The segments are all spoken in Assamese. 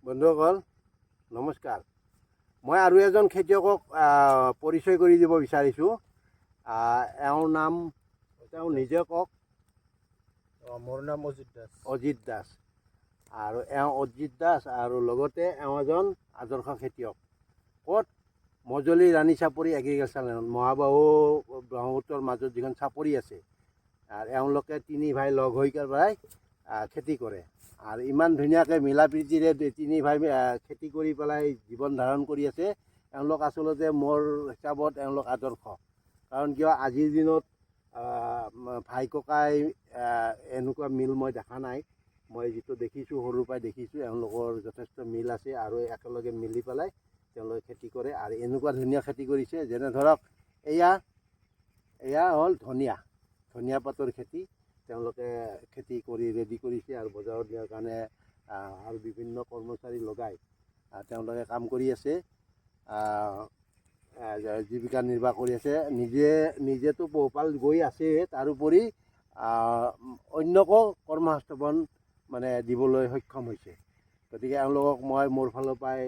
বন্ধুসকল নমস্কাৰ। মই আৰু এজন খেতিয়কক পৰিচয় কৰি দিব বিচাৰিছোঁ। এওঁৰ নাম তেওঁ নিজে কওক। মোৰ নাম অজিত দাস। অজিত দাস। আৰু এওঁ অজিত দাস আৰু লগতে এওঁ এজন আদৰ্শ খেতিয়ক। ক'ত? মজলী ৰাণী চাপৰি এগ্ৰিকালচাৰ লেণ্ডত, মহাবাহু ব্ৰহ্মপুত্ৰৰ মাজত যিখন চাপৰি আছে, আৰু এওঁলোকে তিনি ভাই লগ হৈ পেলাই খেতি কৰে। আৰু ইমান ধুনীয়াকৈ মিলা প্ৰীতিৰে তিনি ভাই খেতি কৰি পেলাই জীৱন ধাৰণ কৰি আছে। এওঁলোক আচলতে মোৰ হিচাপত এওঁলোক আদৰ্শ। কাৰণ কিয়, আজিৰ দিনত ভাই ককাই এনেকুৱা মিল মই দেখা নাই। মই যিটো দেখিছোঁ, সৰুৰ পৰাই দেখিছোঁ, এওঁলোকৰ যথেষ্ট মিল আছে আৰু একেলগে মিলি পেলাই তেওঁলোকে খেতি কৰে। আৰু এনেকুৱা ধুনীয়া খেতি কৰিছে, যেনে ধৰক এয়া হ'ল ধনিয়া পাতৰ খেতি। তেওঁলোকে খেতি কৰি ৰেডি কৰিছে আৰু বজাৰত দিয়াৰ কাৰণে আৰু বিভিন্ন কৰ্মচাৰী লগাই তেওঁলোকে কাম কৰি আছে, জীৱিকা নিৰ্বাহ কৰি আছে। নিজেতো পোহপাল গৈ আছে, তাৰোপৰি অন্যকো কৰ্মসংস্থাপন দিবলৈ সক্ষম হৈছে। গতিকে এওঁলোকক মই মোৰ ফালৰ পৰাই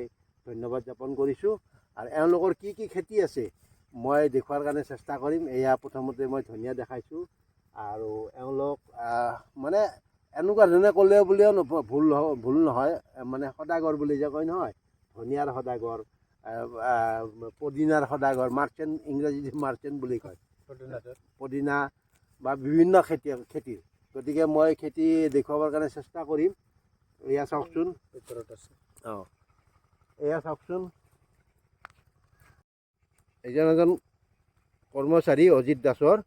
ধন্যবাদ জ্ঞাপন কৰিছোঁ। আৰু এওঁলোকৰ কি কি খেতি আছে মই দেখুৱাৰ কাৰণে চেষ্টা কৰিম। এয়া প্ৰথমতে মই ধনিয়া দেখাইছোঁ। আৰু এওঁলোক এনেকুৱা ধৰণে ক'লে বুলিও ভুল নহয়, সদাগৰ বুলি যে কয় নহয়, ধনিয়াৰ সদাগৰ, পদিনাৰ সদাগৰ, মাৰ্চেণ্ট, ইংৰাজীত মাৰ্চেণ্ট বুলি কয়, পদিনা বা বিভিন্ন খেতিৰ। গতিকে মই খেতি দেখুৱাবৰ কাৰণে চেষ্টা কৰিম। এয়া চাওকচোন, ভিতৰত আছে। এয়া চাওকচোন, এজন কৰ্মচাৰী অজিত দাসৰ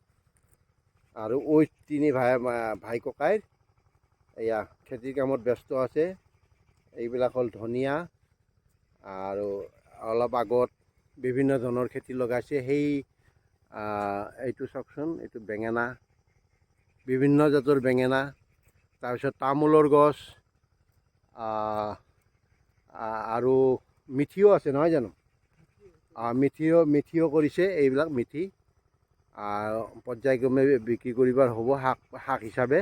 আৰু তিনি ভাই ককাইৰ এয়া খেতিৰ কামত ব্যস্ত আছে। এইবিলাক হ'ল ধনিয়া, আৰু অলপ আগত বিভিন্ন ধৰণৰ খেতি লগাইছে। এইটো চাওকচোন, এইটো বেঙেনা, বিভিন্ন জাতৰ বেঙেনা। তাৰপিছত তামোলৰ গছ, আৰু মিঠিও আছে নহয় জানো? মিঠিও কৰিছে। এইবিলাক মিঠি পৰ্যায়ক্ৰমে বিক্ৰী কৰিবৰ হ'ব শাক হিচাপে।